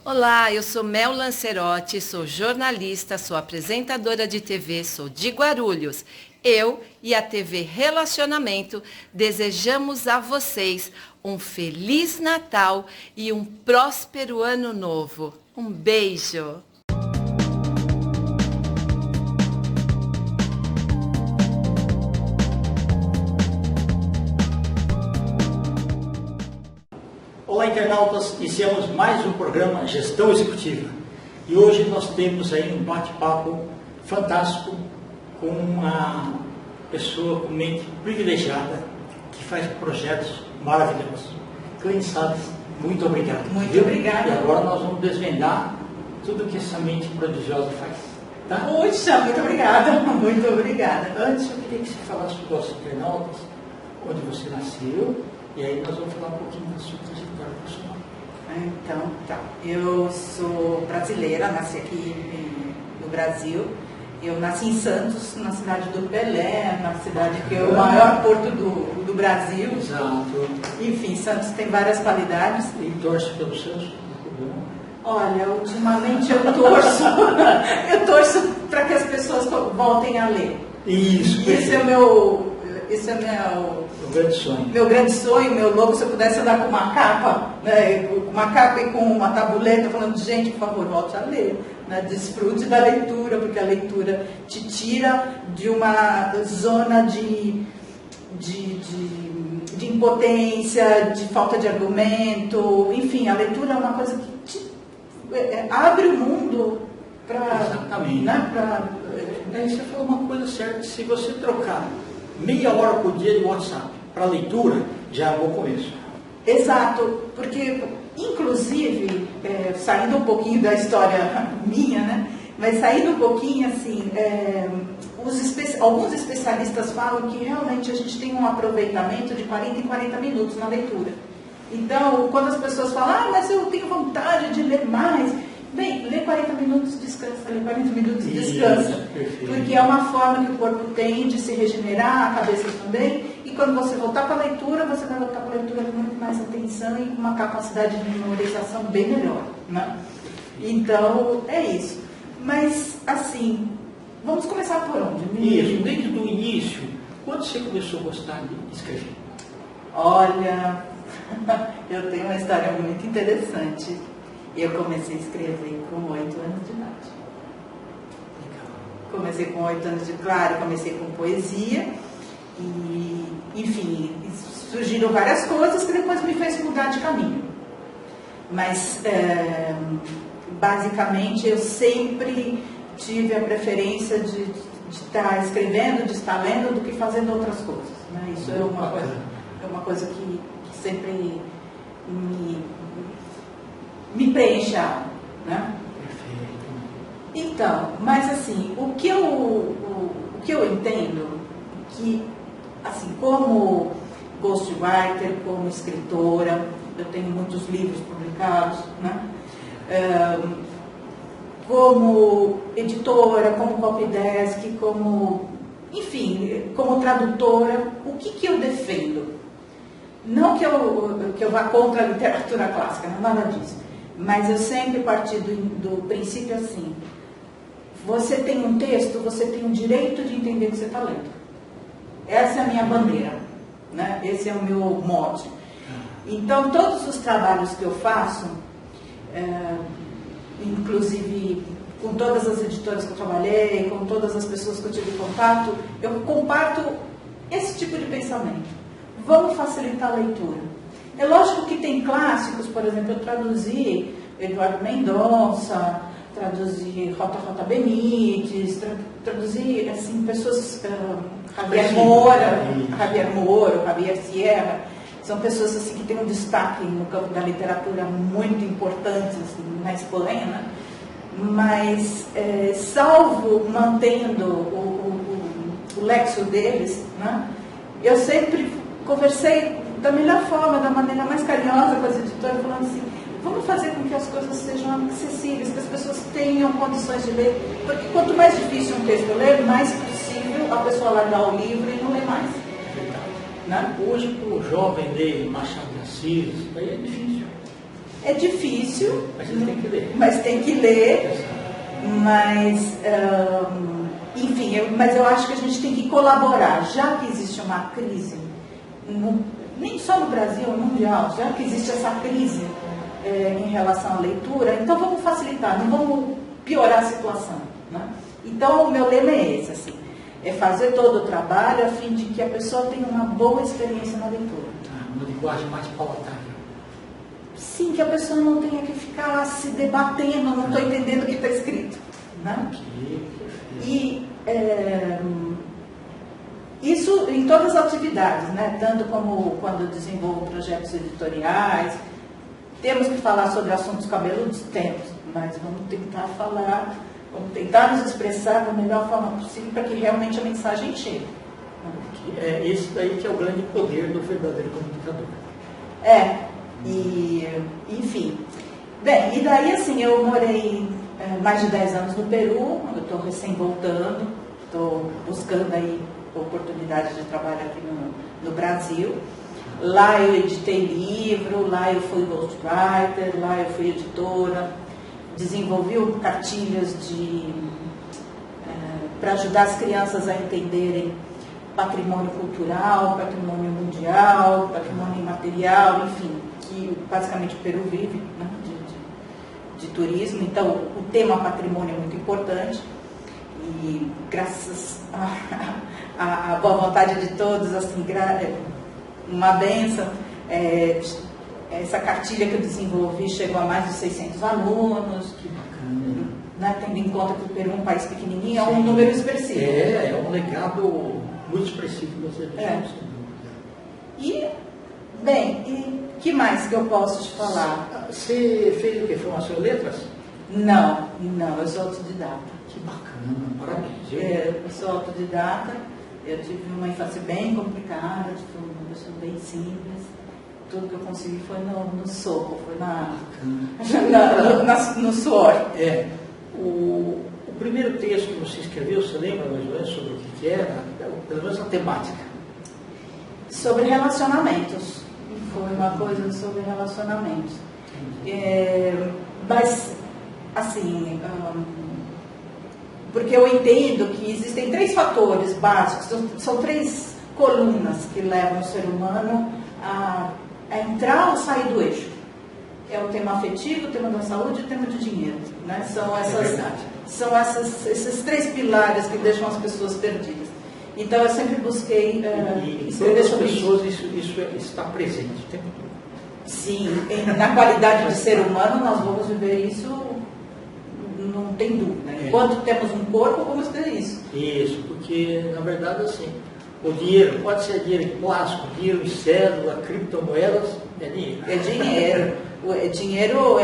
Olá, eu sou Mel Lancerotti, sou jornalista, sou apresentadora de TV, sou de Guarulhos. Eu e a TV Relacionamento desejamos a vocês um Feliz Natal e um próspero Ano Novo. Um beijo! Olá, internautas! Iniciamos mais um programa Gestão Executiva. E hoje nós temos aí um bate-papo fantástico com uma pessoa com mente privilegiada que faz projetos maravilhosos. Cleide Salles, muito obrigado. Muito obrigada. E agora nós vamos desvendar tudo que essa mente prodigiosa faz. Tá? Puxa, muito obrigada. Muito obrigada. Antes, eu queria que você falasse para os nossos internautas onde você nasceu. E aí nós vamos falar um pouquinho da sua trajetória profissional. Então, tá. Eu sou brasileira, nasci aqui no Brasil. Eu nasci em Santos, na cidade do Pelé, na cidade que é o maior porto do Brasil. Exato. Enfim, Santos tem várias qualidades. E torce pelos seus? Olha, ultimamente eu torço. Eu torço para que as pessoas voltem a ler. Isso. Esse é meu grande sonho. Meu grande sonho, meu logo, se eu pudesse andar com uma capa, né, e com uma tabuleta, falando, gente, por favor, volte a ler. Né, desfrute da leitura, porque a leitura te tira de uma zona de impotência, de falta de argumento. Enfim, a leitura é uma coisa que te abre o mundo para... Exatamente. Né, Daí você falou uma coisa certa, se você trocar meia hora por dia de WhatsApp para leitura, já é um bom começo. Exato, porque, inclusive, saindo um pouquinho da história minha, né? Mas saindo um pouquinho, assim, alguns especialistas falam que realmente a gente tem um aproveitamento de 40 em 40 minutos na leitura. Então, quando as pessoas falam, mas eu tenho vontade de ler mais, bem, lê 40 minutos, descansa, lê 40 minutos, descansa. Porque é uma forma que o corpo tem de se regenerar, a cabeça também, e quando você voltar para a leitura, você vai voltar para a leitura com muito mais atenção e com uma capacidade de memorização bem melhor, né? Então, é isso. Mas, assim, vamos começar por onde? Isso, desde o início, quando você começou a gostar de escrever? Olha, eu tenho uma história muito interessante. Eu comecei a escrever com 8 anos de idade. Comecei com 8 anos de idade, comecei com poesia e, enfim, surgiram várias coisas que depois me fez mudar de caminho. Mas, basicamente, eu sempre tive a preferência de estar escrevendo, de estar lendo, do que fazendo outras coisas. Né? Isso é uma coisa que sempre me preenche a alma, né? Perfeito. Então, mas assim, o que eu entendo que, assim, como ghostwriter, como escritora, eu tenho muitos livros publicados, né? Como editora, como copydesk, enfim, como tradutora, o que eu defendo? Não que eu vá contra a literatura clássica, não é nada disso. Mas eu sempre parti do princípio assim: você tem um texto, você tem o direito de entender o que você está lendo. Essa é a minha bandeira, né? Esse é o meu mote. Então, todos os trabalhos que eu faço, inclusive com todas as editoras que eu trabalhei, com todas as pessoas que eu tive contato, eu comparto esse tipo de pensamento. Vamos facilitar a leitura. É lógico que tem clássicos, por exemplo, eu traduzi Eduardo Mendonça, traduzi J. Benítez, traduzi assim, pessoas, Javier Moura, Javier Sierra, são pessoas assim, que têm um destaque no campo da literatura muito importante assim, na Espanha, né? Mas, salvo mantendo o lexo deles, né? Eu sempre conversei da melhor forma, da maneira mais carinhosa com as editoras, falando assim, vamos fazer com que as coisas sejam acessíveis, que as pessoas tenham condições de ler, porque quanto mais difícil um texto ler, mais possível a pessoa largar o livro e não ler mais. Né? Hoje, para o jovem ler Machado de Assis, aí é difícil. É difícil, Mas você tem que ler. mas tem que ler, mas, enfim, mas eu acho que a gente tem que colaborar, já que existe uma crise, nem só no Brasil, no mundial, já que existe essa crise em relação à leitura, então vamos facilitar, não vamos piorar a situação, né? Então o meu lema é esse, assim, é fazer todo o trabalho a fim de que a pessoa tenha uma boa experiência na leitura. Uma linguagem mais palatável. Sim, que a pessoa não tenha que ficar lá se debatendo, não estou entendendo o que está escrito, né? E isso em todas as atividades, né? Tanto como quando eu desenvolvo projetos editoriais. Temos que falar sobre assuntos cabeludos? Temos, mas vamos tentar nos expressar da melhor forma possível para que realmente a mensagem chegue. É esse daí que é o grande poder do verdadeiro comunicador. Enfim. Bem, e daí assim, eu morei mais de 10 anos no Peru, eu estou recém voltando, estou buscando aí oportunidades de trabalho aqui no Brasil. Lá eu editei livro, lá eu fui ghostwriter, lá eu fui editora, desenvolvi cartilhas para ajudar as crianças a entenderem patrimônio cultural, patrimônio mundial, patrimônio imaterial, enfim, que basicamente o Peru vive, né, de turismo. Então, o tema patrimônio é muito importante e graças à boa vontade de todos, assim, uma benção, essa cartilha que eu desenvolvi chegou a mais de 600 alunos. Que bacana. Né, tendo em conta que o Peru é um país pequenininho, é um número expressivo. É um legado muito expressivo que você E, bem, e que mais que eu posso te falar? Você fez o quê? Formação em letras? Não, eu sou autodidata. Que bacana, parabéns. Eu sou autodidata, eu tive uma infância bem complicada, fui uma pessoa bem simples. Tudo que eu consegui foi no soco, foi no suor. O primeiro texto que você escreveu, você lembra mais ou menos sobre o que era? Pelo menos a temática. Sobre relacionamentos. Foi uma coisa sobre relacionamentos. Mas, assim, porque eu entendo que existem 3 fatores básicos, são 3 colunas que levam o ser humano a entrar ou sair do eixo. É o tema afetivo, o tema da saúde e o tema de dinheiro, né? São esses 3 pilares que deixam as pessoas perdidas. Então eu sempre busquei escrever sobre pessoas isso está presente o tempo todo. Sim, na qualidade de ser humano nós vamos viver isso, não tem dúvida. Enquanto temos um corpo, vamos ter isso. Isso, porque na verdade assim, o dinheiro pode ser dinheiro em plástico, dinheiro em cédula, criptomoedas, é dinheiro. É dinheiro. Dinheiro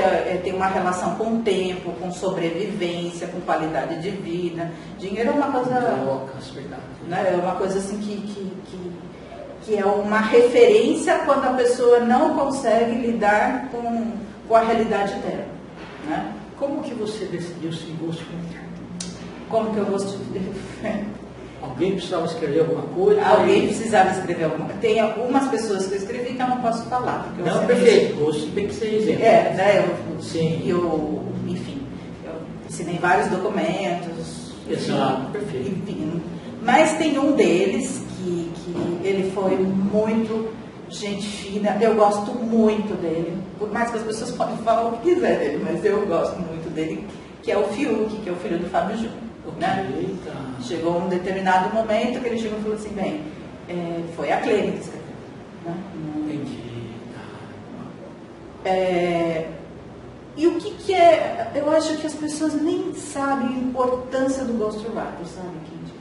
tem uma relação com o tempo, com sobrevivência, com qualidade de vida. Dinheiro é uma coisa... verdade. Né, é uma coisa assim que é uma referência quando a pessoa não consegue lidar com a realidade dela. Né? Como que você decidiu se ghostwriter? Como que eu gosto de... Alguém precisava escrever alguma coisa? Alguém precisava escrever alguma coisa. Tem algumas pessoas que eu escrevi que eu não posso falar. Porque não, perfeito. Você tem que ser exemplo. Enfim, eu ensinei vários documentos. Exato, perfeito. Enfim, mas tem um deles que ele foi muito gente fina. Eu gosto muito dele. Por mais que as pessoas podem falar o que quiser dele, mas eu gosto muito dele, que é o Fiuk, que é o filho do Fábio Júnior. Né? Chegou um determinado momento que ele chegou e falou assim, foi a Clênia que escreveu. Né? E o que é... Eu acho que as pessoas nem sabem a importância do ghostwriter, sabe, Kid?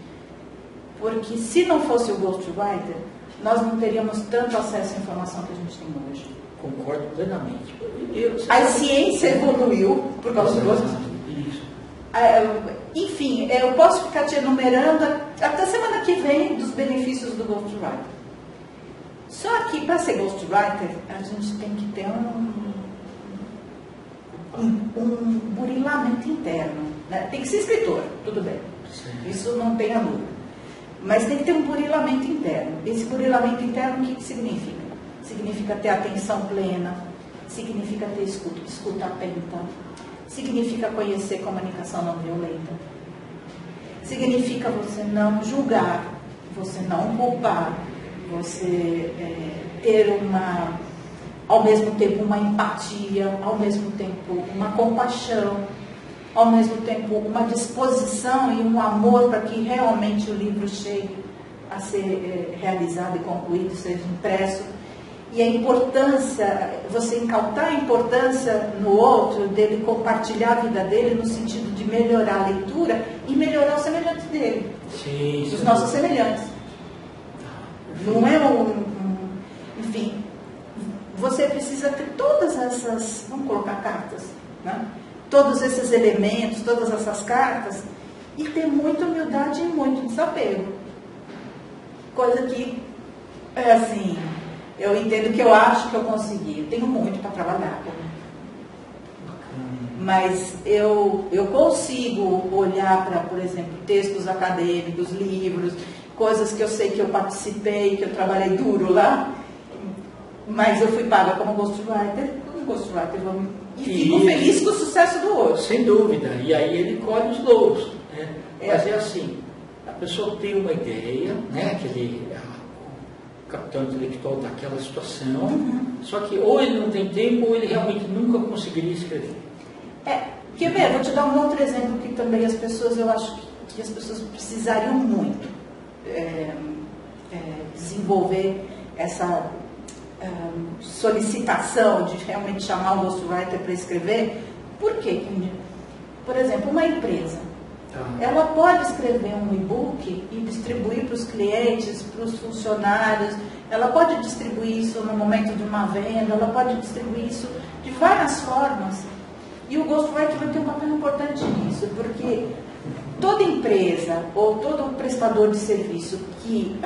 Porque se não fosse o ghostwriter, nós não teríamos tanto acesso à informação que a gente tem hoje. Concordo plenamente. A ciência evoluiu por causa do ghostwriter. Enfim, eu posso ficar te enumerando até semana que vem dos benefícios do ghostwriter. Só que para ser ghostwriter, a gente tem que ter um burilamento interno. Né? Tem que ser escritor, tudo bem. Sim. Isso não tenha dúvida. Mas tem que ter um burilamento interno. Esse burilamento interno, o que significa? Significa ter atenção plena, significa ter escuta atenta, significa conhecer comunicação não violenta, significa você não julgar, você não culpar, você ter ao mesmo tempo uma empatia, ao mesmo tempo uma compaixão, ao mesmo tempo uma disposição e um amor para que realmente o livro chegue a ser realizado e concluído, seja impresso. E a importância, você incautar a importância no outro, dele compartilhar a vida dele no sentido de melhorar a leitura e melhorar os semelhantes dele, Sim, os nossos semelhantes. Não é enfim, você precisa ter todas essas, vamos colocar cartas, né? Todos esses elementos, todas essas cartas, e ter muita humildade e muito desapego. Coisa que, assim, eu entendo que eu acho que eu consegui. Eu tenho muito para trabalhar. Mas eu consigo olhar para, por exemplo, textos acadêmicos, livros, coisas que eu sei que eu participei, que eu trabalhei duro lá, mas eu fui paga como ghostwriter, e fico feliz com o sucesso do outro. Sem dúvida. E aí ele colhe os louros. Né? Mas é assim, a pessoa tem uma ideia, né, que ele é o capitão intelectual daquela situação, só que ou ele não tem tempo, ou ele realmente nunca conseguiria escrever. Quer ver? Vou te dar um outro exemplo que também as pessoas, eu acho que as pessoas precisariam muito desenvolver essa solicitação de realmente chamar o ghostwriter para escrever. Por quê? Por exemplo, uma empresa, ela pode escrever um e-book e distribuir para os clientes, para os funcionários, ela pode distribuir isso no momento de uma venda, ela pode distribuir isso de várias formas. E o ghostwriter vai ter um papel importante nisso, porque toda empresa ou todo prestador de serviço que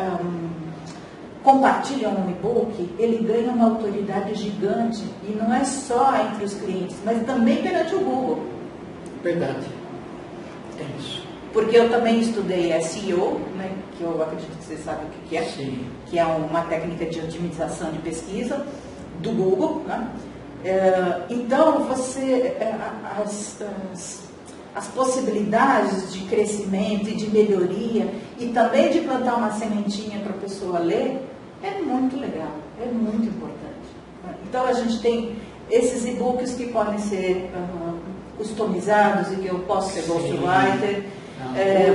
compartilha um e-book, ele ganha uma autoridade gigante, e não é só entre os clientes, mas também perante o Google. Verdade. É isso. Porque eu também estudei SEO, né, que eu acredito que você sabe o que é, Sim. que é uma técnica de otimização de pesquisa do Google, né? Então, as possibilidades de crescimento e de melhoria, e também de plantar uma sementinha para a pessoa ler, é muito legal, é muito importante. Então, a gente tem esses e-books que podem ser customizados e que eu posso ser ghostwriter.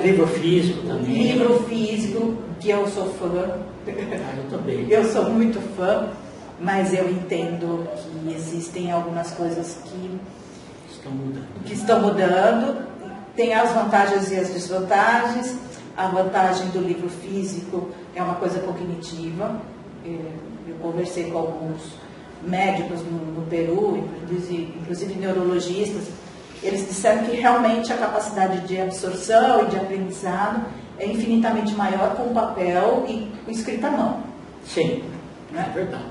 Livro físico também. Livro físico, que eu sou fã. Eu também. Eu sou muito fã, mas eu entendo que existem algumas coisas que estão mudando. Tem as vantagens e as desvantagens. A vantagem do livro físico é uma coisa cognitiva. Eu conversei com alguns médicos no Peru, inclusive neurologistas. Eles disseram que realmente a capacidade de absorção e de aprendizado é infinitamente maior com papel e com escrita à mão. Sim, né? É verdade.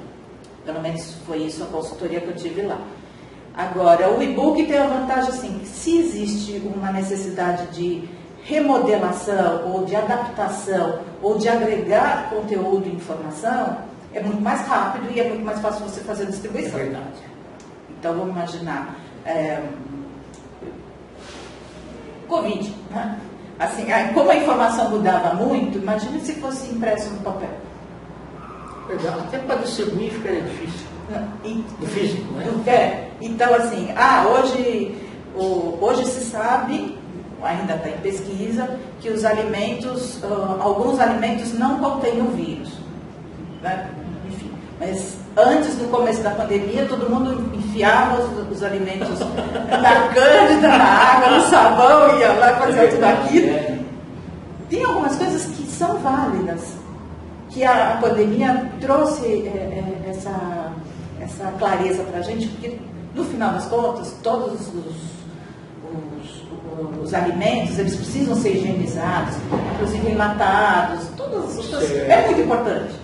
Pelo menos foi isso a consultoria que eu tive lá. Agora, o e-book tem a vantagem assim, que se existe uma necessidade de remodelação, ou de adaptação, ou de agregar conteúdo e informação, é muito mais rápido e é muito mais fácil você fazer a distribuição. É verdade. Então, vamos imaginar... Covid, né? Assim, como a informação mudava muito, imagine se fosse impresso no papel. Verdade. Até para distribuir ficaria difícil. Do físico, né? Então, assim, hoje se sabe, ainda está em pesquisa, que os alimentos, alguns alimentos não contêm o vírus. Né? Enfim, mas antes do começo da pandemia, todo mundo enfiava os alimentos na cândida, na água, no sabão, ia lá fazer tudo aquilo. Tem algumas coisas que são válidas, que a pandemia trouxe essa clareza para a gente, porque no final das contas, todos os alimentos, eles precisam ser higienizados, inclusive enlatados, é muito importante.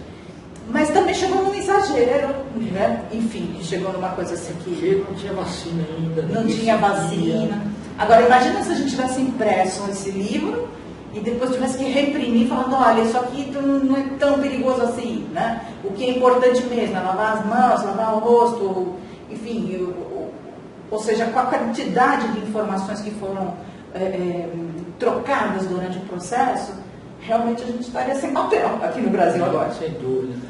Mas também chegou num exagero, né? Enfim, chegou numa coisa assim que... Não tinha vacina ainda. Não tinha vacina. Agora, imagina se a gente tivesse impresso esse livro e depois tivesse que reprimir, falando, olha, isso aqui não é tão perigoso assim, né? O que é importante mesmo é lavar as mãos, lavar o rosto, enfim, ou seja, com a quantidade de informações que foram trocadas durante o processo, realmente a gente estaria sem papel aqui no Brasil agora. Sem dúvida.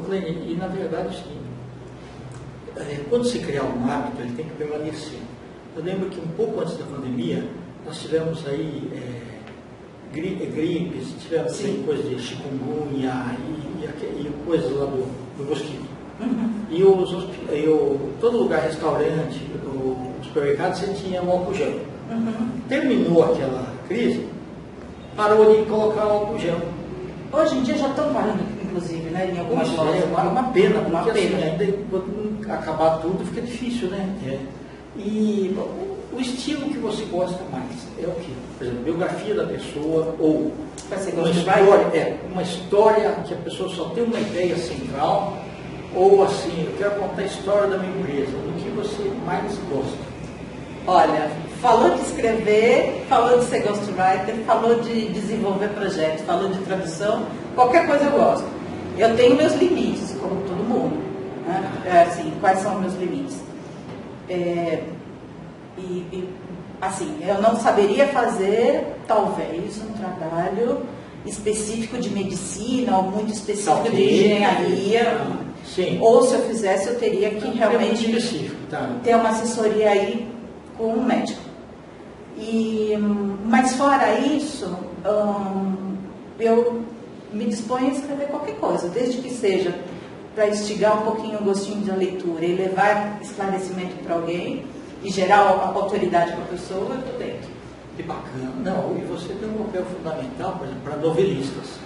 Clênia, e na verdade, sim, quando se criar um hábito, ele tem que permanecer. Eu lembro que um pouco antes da pandemia, nós tivemos aí gripes, tivemos aí coisas de chikungunya e coisas lá do mosquito. E todo lugar, restaurante, o supermercado, você tinha um álcool gel. Terminou aquela crise, parou de colocar o álcool gel. Hoje em dia já estão parando, inclusive, né, em algumas lojas. É uma pena, porque assim, ainda quando acabar tudo fica difícil, né? E o estilo que você gosta mais é o quê? Por exemplo, biografia da pessoa ou uma história que a pessoa só tem uma ideia central, ou assim, eu quero contar a história da minha empresa, do que você mais gosta. Olha, falou de escrever, falou de ser ghostwriter, falou de desenvolver projetos, falou de tradução, qualquer coisa eu gosto. Eu tenho meus limites, como todo mundo. Né? Assim, quais são os meus limites? Assim, eu não saberia fazer, talvez, um trabalho específico de medicina ou muito específico de engenharia. Sim. Ou se eu fizesse, eu teria que realmente ter uma assessoria aí com um médico. Mas fora isso, eu me disponho a escrever qualquer coisa, desde que seja para instigar um pouquinho o gostinho da leitura e levar esclarecimento para alguém e gerar autoridade para a pessoa, eu estou dentro. Que bacana. Não, e você tem um papel fundamental, por exemplo, para novelistas.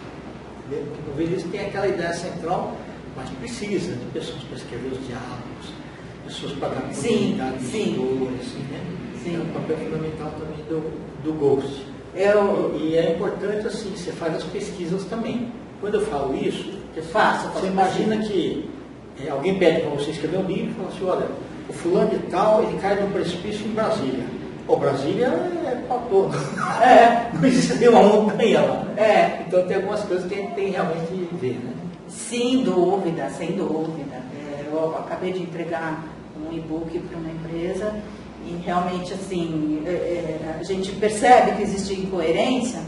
Porque novelista tem aquela ideia central, mas precisa de pessoas para escrever os diálogos, pessoas para dar continuidade de história, assim, né? Sim. É um papel fundamental também do Ghost. E é importante, assim, você faz as pesquisas também. Quando eu falo isso, você imagina que alguém pede para você escrever um livro e fala assim, olha, o fulano de tal, ele cai num precipício em Brasília. Brasília é para todo. Não existe nenhuma montanha lá. Então tem algumas coisas que a gente tem realmente de ver, né? Sem dúvida, sem dúvida. Eu acabei de entregar um e-book para uma empresa e realmente, assim, a gente percebe que existe incoerência,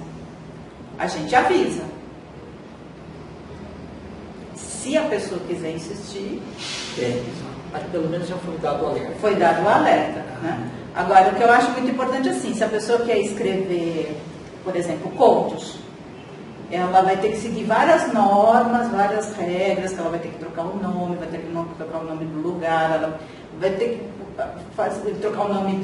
a gente avisa. Se a pessoa quiser insistir... Mas pelo menos já foi dado o alerta. Foi dado o alerta, né? Agora, o que eu acho muito importante é assim, se a pessoa quer escrever, por exemplo, contos, ela vai ter que seguir várias normas, várias regras, que ela vai ter que trocar o nome, vai ter que trocar o nome do lugar, ela vai ter que trocar o nome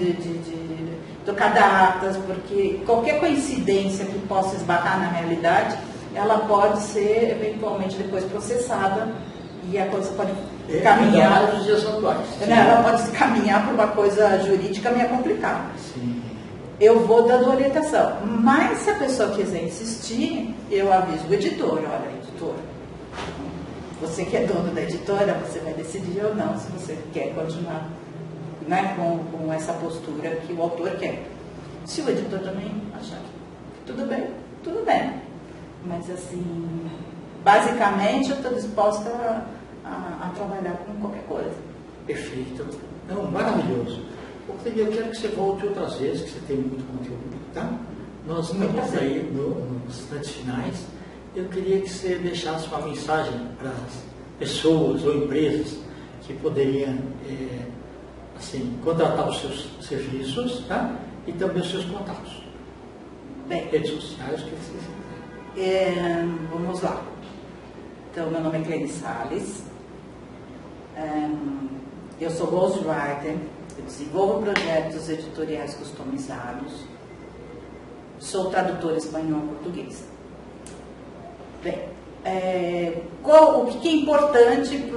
trocar datas, porque qualquer coincidência que possa esbarrar na realidade, ela pode ser eventualmente depois processada e a coisa pode caminhar. Nos dias atuais. Ela pode caminhar para uma coisa jurídica meio complicada. Sim. Eu vou dando orientação. Mas se a pessoa quiser insistir, eu aviso o editor, olha, editor, você que é dono da editora, você vai decidir ou não se você quer continuar, né, com essa postura que o autor quer. Se o editor também achar que tudo bem. Mas assim, basicamente eu estou disposta a trabalhar com qualquer coisa. Perfeito. Não, maravilhoso. Eu quero que você volte outras vezes, que você tem muito conteúdo, tá? Nós estamos aí nos instantes finais. Eu queria que você deixasse uma mensagem para as pessoas ou empresas que poderiam assim, contratar os seus serviços, tá? E também os seus contatos. Bem, redes sociais, o que vocês vamos lá. Então, meu nome é Clene Salles. Eu sou ghostwriter, eu desenvolvo projetos editoriais customizados, sou tradutora espanhol-português. Bem, o que é importante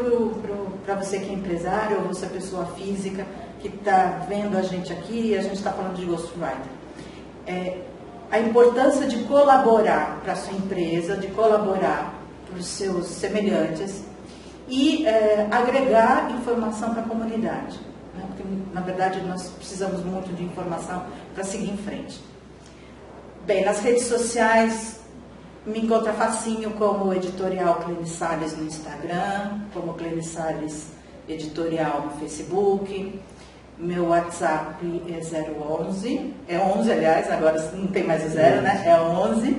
para você que é empresário ou você é pessoa física que está vendo a gente aqui, a gente está falando de ghostwriter. A importância de colaborar para a sua empresa, de colaborar para os seus semelhantes e agregar informação para a comunidade. Né? Porque, na verdade, nós precisamos muito de informação para seguir em frente. Bem, nas redes sociais, me encontra facinho como editorial Clene Salles no Instagram, como Clene Salles editorial no Facebook. Meu WhatsApp é 011, é 11 aliás, agora não tem mais o 0, né? É 11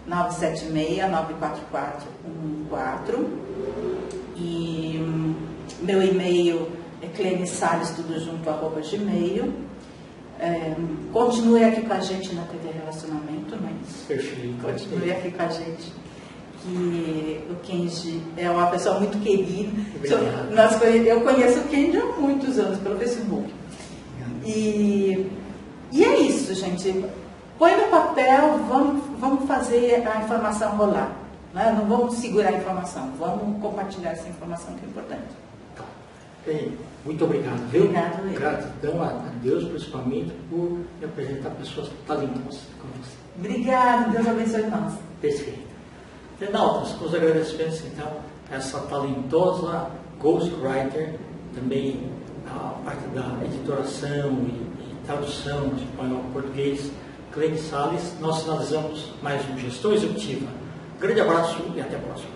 976 944 114. E meu e-mail é clenisales, tudo junto, @gmail. Continue aqui com a gente na TV Relacionamento, né? Perfeito. Continue aqui com a gente, que o Kenji é uma pessoa muito querida. Eu conheço o Kenji há muitos anos pelo Facebook. E é isso, gente. Põe no papel, vamos fazer a informação rolar. Né? Não vamos segurar a informação, vamos compartilhar essa informação que é importante. Bem, muito obrigado, viu? Obrigado, eu. Gratidão a Deus, principalmente, por me apresentar pessoas talentosas como você. Obrigada, Deus abençoe nós. Perfeito. Internautas, com os agradecimentos, então, a essa talentosa ghostwriter, também a parte da editoração e tradução de espanhol ao português, Clenisales, nós finalizamos mais um Gestão Executiva. Um grande abraço e até a próxima.